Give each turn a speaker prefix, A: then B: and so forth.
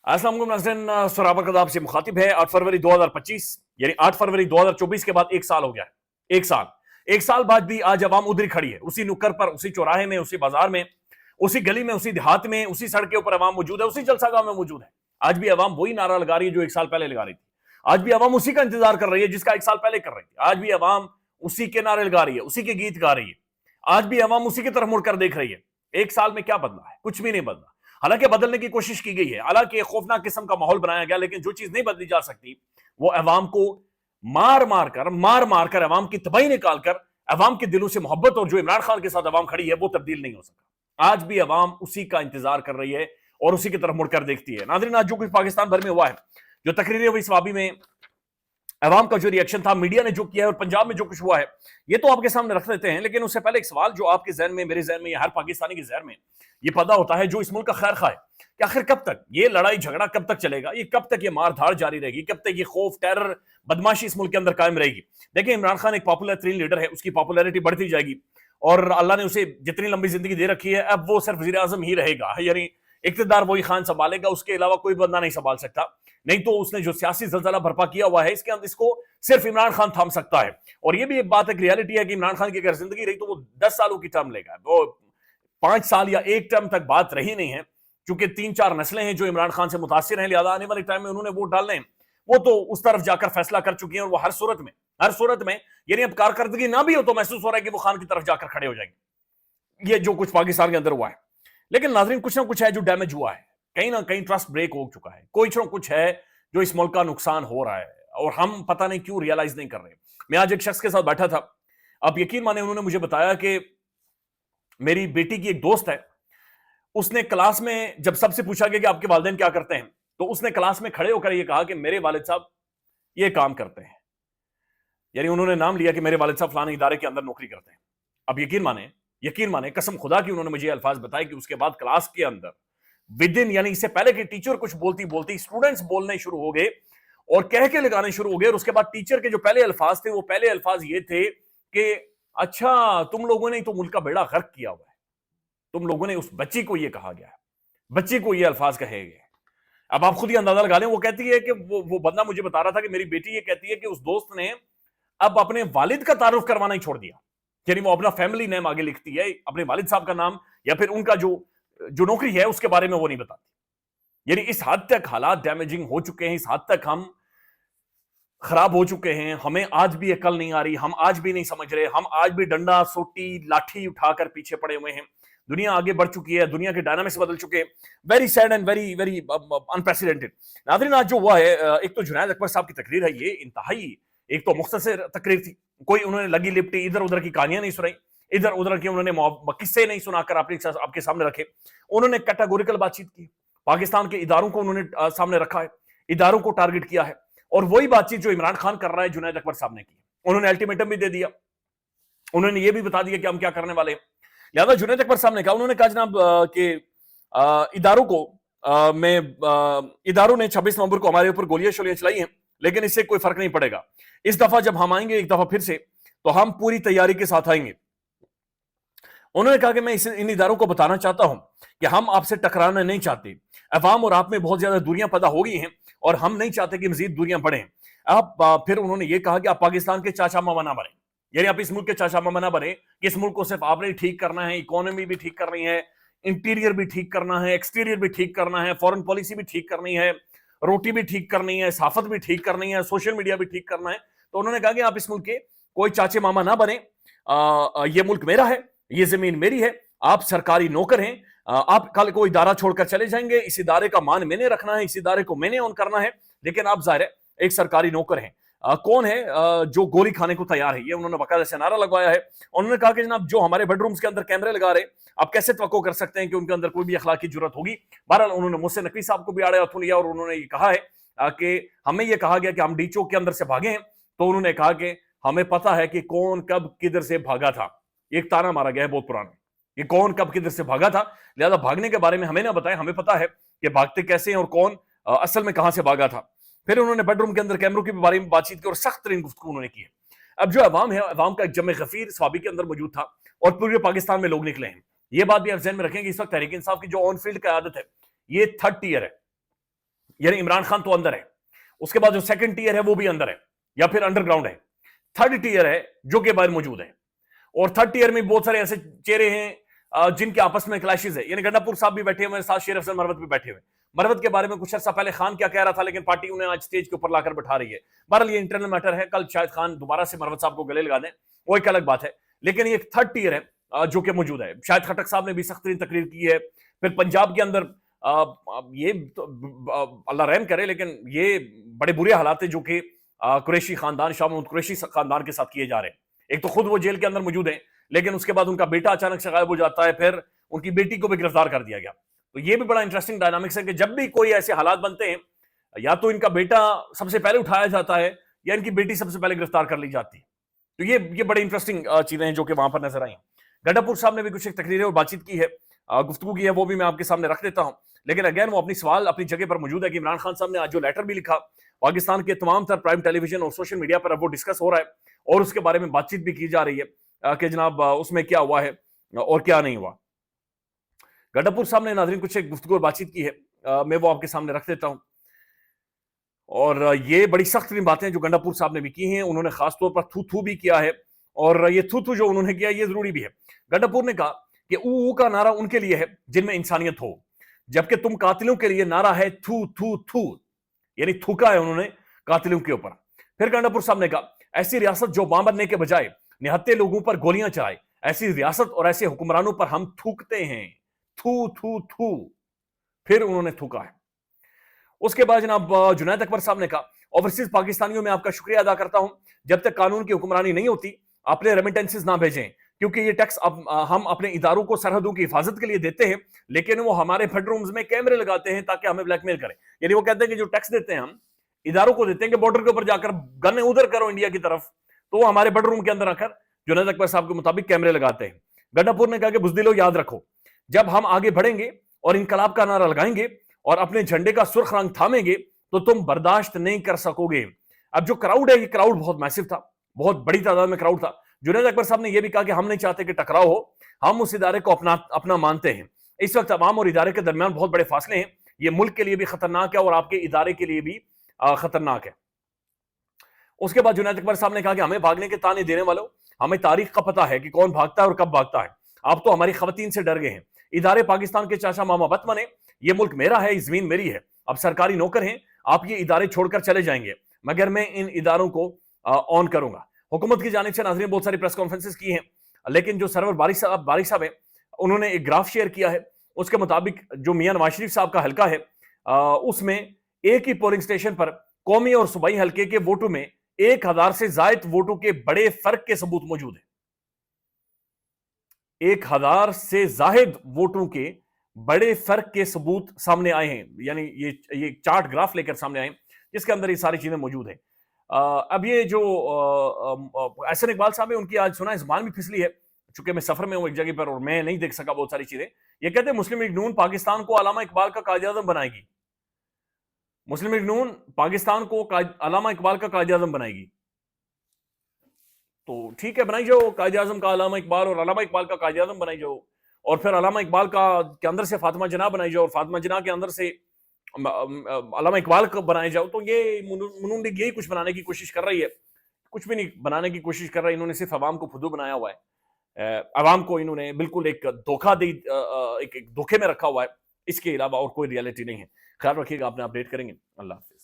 A: अस्सलाम वालेकुम नाज़रीन, सराबर कदाब से मुखातिब है। 8 फरवरी 2025 यानी 8 फरवरी 2024 के बाद एक साल हो गया है। एक साल बाद भी आज अवाम उधरी खड़ी है, उसी नुक्कर पर, उसी चौराहे में, उसी बाजार में, उसी गली में, उसी देहात में, उसी सड़क के ऊपर अवाम मौजूद है, उसी जलसागाह में मौजूद है। आज भी अवाम वही नारा लगा रही है जो एक साल पहले लगा रही थी। आज भी अवाम उसी का इंतजार कर रही है जिसका एक साल पहले कर रही थी। आज भी अवाम उसी के नारे लगा रही है, उसी के गीत गा रही है। आज भी अवाम उसी की तरफ मुड़कर देख रही है। एक साल में क्या बदला है? कुछ भी नहीं बदला। हालांकि बदलने की कोशिश की गई है, हालांकि एक खौफनाक किस्म का माहौल बनाया गया, लेकिन जो चीज नहीं बदली जा सकती वो अवाम को मार मार कर अवाम की तबाही निकाल कर अवाम के दिलों से मोहब्बत और जो इमरान खान के साथ अवाम खड़ी है वो तब्दील नहीं हो सका। आज भी अवाम उसी का इंतजार कर रही है और उसी की तरफ मुड़कर देखती है। नाज़रीन, आज जो कुछ पाकिस्तान भर में हुआ है, जो तकरीरें हुई स्वाबी में, अवाम का जो रिएक्शन था, मीडिया ने जो किया है और पंजाब में जो कुछ हुआ है, ये तो आपके सामने रख देते हैं। लेकिन उससे पहले एक सवाल जो आपके जहन में, मेरे जहन में, हर पाकिस्तानी के जहन में ये पैदा होता है, जो इस मुल्क का खैर खा है कि आखिर कब तक ये लड़ाई झगड़ा, कब तक चलेगा, ये कब तक ये मार धाड़ जारी रहेगी, कब तक ये खौफ, टेरर, बदमाशी इस मुल्क के अंदर कायम रहेगी। देखिए, इमरान खान एक पॉपुलर तरीन लीडर है, उसकी पॉपुलैरिटी बढ़ती जाएगी और अल्लाह ने उसे जितनी लंबी जिंदगी दे रखी है, अब वो सिर्फ वज़ीर आज़म ही रहेगा, यानी इक़्तिदार वही खान संभालेगा, उसके अलावा कोई बंदा नहीं संभाल सकता। नहीं तो उसने जो सियासी जलजला बर्पा किया हुआ है, इसके अंदर इसको सिर्फ इमरान खान थाम सकता है। और ये भी एक बात, एक रियलिटी है कि इमरान खान की अगर जिंदगी रही तो वो 10 सालों की टर्म लेगा, वो 5 साल या एक टर्म तक बात रही नहीं है, क्योंकि 3-4 नस्लें हैं जो इमरान खान से मुतासिर हैं, लिहाजा आने वाले टाइम में उन्होंने वोट डालने हैं, वो तो उस तरफ जाकर फैसला कर चुकी हैं और वो हर सूरत में यानी अब कारकर्दगी ना भी हो तो महसूस हो रहा है कि वो खान की तरफ जाकर खड़े हो जाएंगे। ये जो कुछ पाकिस्तान के अंदर हुआ है, लेकिन नाज़रीन कुछ ना कुछ है जो डैमेज हुआ है, कहीं ना कहीं ट्रस्ट ब्रेक हो चुका है, कुछ ना कुछ है जो इस मुल्क का नुकसान हो रहा है और हम पता नहीं क्यों रियलाइज नहीं कर रहे। मैं आज एक शख्स के साथ बैठा था, आप यकीन माने, उन्होंने मुझे बताया कि मेरी बेटी की एक दोस्त है, उसने क्लास में जब सबसे पूछा गया कि आपके वालिदैन क्या करते हैं, तो उसने क्लास में खड़े होकर यह कहा कि मेरे वालिद साहब ये काम करते हैं, यानी उन्होंने नाम लिया कि मेरे वालिद साहब फलाने इदारे के अंदर नौकरी करते हैं। अब यकीन माने कसम खुदा की, उन्होंने मुझे अल्फाज बताए कि उसके बाद क्लास के अंदर विद इन, यानी इससे पहले कि टीचर कुछ बोलती स्टूडेंट्स बोलने शुरू हो गए और कह के लगाने शुरू हो गए, और उसके बाद टीचर के जो पहले अल्फाज थे, वो पहले अल्फाज ये थे कि अच्छा, तुम लोगों ने तो मुल्क का बेड़ा गर्क किया हुआ है, तुम लोगों ने, उस बच्ची को ये कहा गया है, बच्ची को ये अल्फाज कहे गए। अब आप खुद ही अंदाजा लगा लें, वो कहती है कि वो बंदा मुझे बता रहा था कि मेरी बेटी ये कहती है कि उस दोस्त ने अब अपने वालिद का तारुफ करवाना ही छोड़ दिया, यानी वो अपना फैमिली नेम आगे लिखती है, अपने वालिद साहब का नाम या फिर उनका जो नौकरी है उसके बारे में वो नहीं बताती। यानी इस हद तक हालात डैमेजिंग हो चुके हैं, इस हद तक हम खराब हो चुके हैं, हमें आज भी अकल नहीं आ रही, हम आज भी नहीं समझ रहे, हम आज भी डंडा, सोटी, लाठी उठाकर पीछे पड़े हुए हैं। दुनिया आगे बढ़ चुकी है, दुनिया के डायनामिक्स बदल चुके हैं। Very sad and very very unprecedented. नाज़रीन, आज जो हुआ है, एक तो जुनैद अकबर साहब की तकरीर है, ये इंतहाई, एक तो मुख्तसर तकरीर थी, कोई उन्होंने लगी लिपटी इधर उधर की कहानियां नहीं सुनाई, इधर उधर की उन्होंने किस्से नहीं सुनाकर आपके सामने रखे। उन्होंने कैटेगोरिकल बातचीत की, पाकिस्तान के इदारों को उन्होंने सामने रखा है, इदारों को टारगेट किया है, और वही बातचीत जो इमरान खान कर रहा है जुनैद अकबर साहब ने की। उन्होंने अल्टीमेटम भी दे दिया, उन्होंने ये भी बता दिया कि हम क्या करने वाले हैं। लिहाजा जुनैद अकबर साहब ने कहा, उन्होंने कहा जनाब कि इदारों ने 26 नवंबर को हमारे ऊपर गोलियां शोलियां चलाई हैं, लेकिन इससे कोई फर्क नहीं पड़ेगा। इस दफा जब हम आएंगे एक दफा फिर से, तो हम पूरी तैयारी के साथ आएंगे। उन्होंने कहा कि मैं इन इदारों को बताना चाहता हूं कि हम आपसे टकराना नहीं चाहते, अवाम और आप में बहुत ज्यादा दूरियां पैदा हो गई हैं और हम नहीं चाहते कि मजीद दूरियां बढ़ें। फिर उन्होंने ये कहा कि आप पाकिस्तान के चाचा मामा ना बने, यानी आप इस मुल्क के चाचा मामा ना बने कि इस मुल्क को सिर्फ आपने ही ठीक करना है, इकोनॉमी भी ठीक करनी है, इंटीरियर भी ठीक करना है, एक्सटीरियर भी ठीक करना है, फॉरेन पॉलिसी भी ठीक करनी है, रोटी भी ठीक करनी है, साफत भी ठीक करनी है, सोशल मीडिया भी ठीक करना है। तो उन्होंने कहा कि आप इस मुल्क के कोई चाचे मामा ना बने, ये मुल्क मेरा है, ये जमीन मेरी है, आप सरकारी नौकर हैं, आप कल को इदारा छोड़कर चले जाएंगे, इस इदारे का मान मैंने रखना है, इस इदारे को मैंने ऑन करना है, लेकिन आप जाहिर है एक सरकारी नौकर हैं। कौन है जो गोली खाने को तैयार है, ये उन्होंने बाकायदा से नारा लगवाया है। उन्होंने कहा कि जनाब जो हमारे बेडरूम्स के अंदर कैमरे लगा रहे, आप कैसे तवक्को कर सकते हैं कि उनके अंदर कोई भी अखलाकी जुर्रत होगी। बहरहाल उन्होंने मुझसे नकवी साहब को भी आड़े हाथों लिया और उन्होंने ये कहा है कि हमें ये कहा गया कि हम डी चौक के अंदर से भागे हैं, तो उन्होंने कहा कि हमें पता है कि कौन कब किधर से भागा था। एक ताना मारा गया है बहुत पुराना, ये कौन कब किधर से भागा था, लिहाजा भागने के बारे में हमें ना बताएं, हमें पता है कि भागते कैसे हैं और कौन असल में कहां से भागा था। फिर उन्होंने बेडरूम के अंदर कैमरों के बारे में बातचीत की और सख्त तरीन गुफ्तगू उन्होंने की है। अब जो अवाम है, अवाम का एक जमे गफीर स्वाबी के अंदर मौजूद था और पूरे पाकिस्तान में लोग निकले हैं। ये बात भी आप ज़हन में रखेंगे, इस वक्त तहरीक इंसाफ की जो ऑन फील्ड की आदत है, ये 3rd टियर है, یعنی عمران خان تو اندر ہے، اس کے بعد جو سیکنڈ ٹیئر ہے وہ بھی اندر ہے یا پھر انڈر گراؤنڈ ہے، تھرڈ ٹیئر ہے جو کہ باہر موجود ہے، اور تھرڈ ٹیئر میں بہت سارے ایسے چہرے ہیں جن کے آپس میں کلاشز ہے، یعنی گنڈا پور صاحب بھی بیٹھے ہوئے، ساتھ شیر افضل مروت بھی بیٹھے ہوئے. مروت کے بارے میں کچھ عرصہ پہلے خان کیا کہہ رہا تھا، لیکن پارٹی انہیں آج سٹیج کے اوپر لا کر بٹھا رہی ہے. بہرحال یہ انٹرنل میٹر ہے، کل شاید خان دوبارہ سے مروت صاحب کو گلے لگا دیں، وہ ایک الگ بات ہے. لیکن یہ ایک تھرڈ ٹیئر ہے جو کہ موجود ہے. شاید خٹک صاحب نے بھی سخت ترین تقریر کی ہے. پھر پنجاب کے اندر یہ اللہ رحم کرے لیکن یہ بڑے برے حالات ہیں جو کہ قریشی خاندان، شاہ محمود قریشی خاندان کے ساتھ کیے جا رہے ہیں. ایک تو خود وہ جیل کے اندر موجود ہیں، لیکن اس کے بعد ان کا بیٹا اچانک سے غائب ہو جاتا ہے، پھر ان کی بیٹی کو بھی گرفتار کر دیا گیا. تو یہ بھی بڑا انٹرسٹنگ ڈائنامکس ہے کہ جب بھی کوئی ایسے حالات بنتے ہیں یا تو ان کا بیٹا سب سے پہلے اٹھایا جاتا ہے یا ان کی بیٹی سب سے پہلے گرفتار کر لی جاتی ہے. تو یہ بڑی انٹرسٹنگ چیزیں ہیں جو کہ وہاں پر نظر آئی. گنڈا پور صاحب نے بھی کچھ ایک تقریریں اور بات چیت کی ہے، گفتگو کی ہے، وہ بھی میں آپ کے سامنے رکھ دیتا ہوں. لیکن اگین وہ اپنی سوال اپنی جگہ پر موجود ہے کہ عمران خان صاحب نے آج جو لیٹر بھی لکھا پاکستان کے تمام تر پرائم ٹیلی ویژن اور سوشل میڈیا پر اب وہ ڈسکس ہو رہا ہے اور اس کے بارے میں بات چیت بھی کی جا رہی ہے کہ جناب اس میں کیا ہوا ہے اور کیا نہیں ہوا. گنڈا پور صاحب نے ناظرین کچھ ایک گفتگو اور بات چیت کی ہے، میں وہ آپ کے سامنے رکھ دیتا ہوں. اور یہ بڑی سخت ترین باتیں جو گنڈا پور صاحب نے بھی کی ہیں. انہوں نے خاص طور پر تھو تھو بھی کیا ہے، اور یہ تھو تھو جو انہوں نے کیا یہ ضروری بھی ہے. گنڈا پور نے کہا کہ او کا نعرہ ان کے لیے ہے جن میں انسانیت ہو، جبکہ تم قاتلوں کے لیے نعرہ ہے تھو تھو تھو، یعنی تھوکا ہے انہوں نے قاتلوں کے اوپر. پھر گنڈا پور صاحب نے کہا ایسی ریاست جو بام بننے کے بجائے نہتے لوگوں پر گولیاں چلائے، ایسی ریاست اور ایسے حکمرانوں پر ہم تھوکتے ہیں، تھو تھو تھو. پھر انہوں نے تھوکا ہے. اس کے بعد جناب جنید اکبر صاحب نے کہا اوورسیز پاکستانیوں میں آپ کا شکریہ ادا کرتا ہوں، جب تک قانون کی حکمرانی نہیں ہوتی اپنے ریمیٹنسز نہ بھیجیں، کیونکہ یہ ٹیکس ہم اپنے اداروں کو سرحدوں کی حفاظت کے لیے دیتے ہیں، لیکن وہ ہمارے بیڈ رومز میں کیمرے لگاتے ہیں تاکہ ہمیں بلیک میل کریں. یعنی وہ کہتے ہیں کہ جو ٹیکس دیتے ہیں ہم اداروں کو دیتے ہیں کہ بارڈر کے اوپر جا کر گن ادھر کرو انڈیا کی طرف، تو وہ ہمارے بیڈ روم کے اندر آ کر جنید اکبر صاحب کے مطابق کیمرے لگاتے ہیں. گنڈا پور نے کہا کہ بزدلو یاد رکھو، جب ہم آگے بڑھیں گے اور انقلاب کا نعرہ لگائیں گے اور اپنے جھنڈے کا سرخ رنگ تھامیں گے تو تم برداشت نہیں کر سکو گے. اب جو کراؤڈ ہے یہ کراؤڈ بہت میسو تھا، بہت بڑی تعداد میں کراؤڈ تھا. جنید اکبر صاحب نے یہ بھی کہا کہ ہم نہیں چاہتے کہ ٹکراؤ ہو، ہم اس ادارے کو اپنا مانتے ہیں. اس وقت عوام اور ادارے کے درمیان بہت بڑے فاصلے ہیں، یہ ملک کے لیے بھی خطرناک ہے اور آپ کے ادارے کے لیے بھی خطرناک ہے. اس کے بعد جنید اکبر صاحب نے کہا کہ ہمیں بھاگنے کے تانے دینے والوں، ہمیں تاریخ کا پتہ ہے کہ کون بھاگتا ہے اور کب بھاگتا ہے. آپ تو ہماری خواتین سے ڈر گئے ہیں. ادارے پاکستان کے چاچا ماما بت بنے، یہ ملک میرا ہے، یہ زمین میری ہے. اب سرکاری نوکر ہیں، آپ یہ ادارے چھوڑ کر چلے جائیں گے مگر میں ان اداروں کو آن کروں گا. حکومت کی جانب سے ناظرین بہت ساری پریس کانفرنسز کی ہیں، لیکن جو سرور باری صاحب ہیں انہوں نے ایک گراف شیئر کیا ہے. اس کے مطابق جو میاں نواز شریف صاحب کا حلقہ ہے اس میں ایک ہی پولنگ سٹیشن پر قومی اور صوبائی حلقے کے ووٹوں میں 1000 سے زائد ووٹوں کے بڑے فرق کے ثبوت موجود ہیں. 1000 سے زائد ووٹوں کے بڑے فرق کے ثبوت سامنے آئے ہیں، یعنی یہ چارٹ گراف لے کر سامنے آئے ہیں جس کے اندر یہ ساری چیزیں موجود ہیں. اب یہ جو احسن اقبال صاحب ہیں ان کی آج سنا ہے زبان بھی پھسلی ہے، چونکہ میں سفر میں ہوں ایک جگہ پر اور میں نہیں دیکھ سکا بہت ساری چیزیں. یہ کہتے ہیں مسلم لیگ نون پاکستان کو علامہ اقبال کا قائد اعظم بنائے گی. مسلم لیگ نون پاکستان کو علامہ اقبال کا قائد اعظم بنائے گی. تو ٹھیک ہے، بنائی جاؤ قائد اعظم کا علامہ اقبال اور علامہ اقبال کا قائد اعظم بنائی جاؤ، اور پھر علامہ اقبال کے اندر سے فاطمہ جناح بنائی جاؤ اور فاطمہ جناح کے اندر سے علامہ اقبال کو بنائے جاؤ. تو یہ نون لیگ یہی کچھ بنانے کی کوشش کر رہی ہے، کچھ بھی نہیں بنانے کی کوشش کر رہی. انہوں نے صرف عوام کو پھدو بنایا ہوا ہے، عوام کو انہوں نے بالکل ایک دھوکے میں رکھا ہوا ہے، اس کے علاوہ اور کوئی ریالٹی نہیں ہے. خیال رکھیے گا، آپ نے اپڈیٹ کریں گے. اللہ حافظ.